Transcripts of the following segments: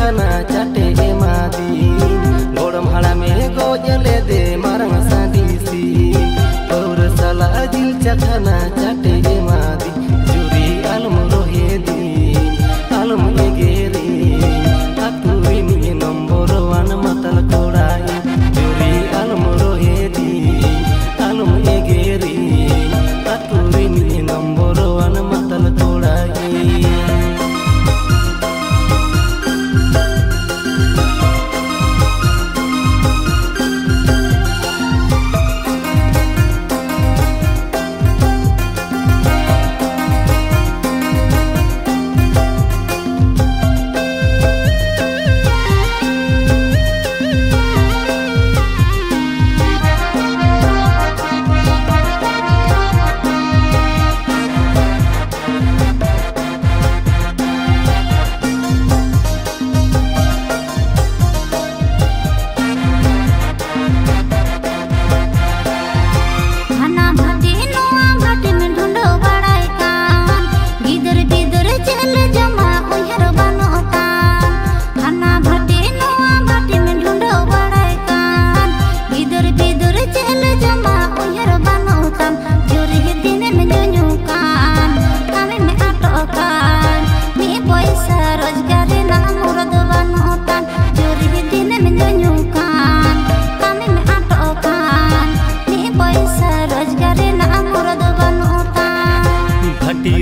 चखना चाटे एमादी गोड़म हाड़ा में गोजले दे मारंग सादीसी और साला जिल चखना चाटे एमादी जुरी आलम रोहे दी आलम एगेरी अतुरी नी नंबर वन मतल कोड़ाई जुरी आलम रोहे दी आलम एगेरी अतुरी नी नंबर वन मतल कोड़ाई।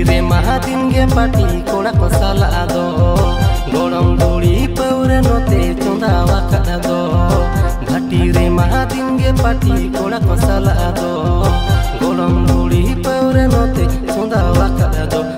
रे महादिन गे पाटी कोड़ा को साला दो गोड़म गुड़ी पौरे नोते चंदा वाका दो घाटी रे महादिन गे पाटी कोड़ा को साला दो गोड़म गुड़ी पौरे नोते चंदा वाका दो।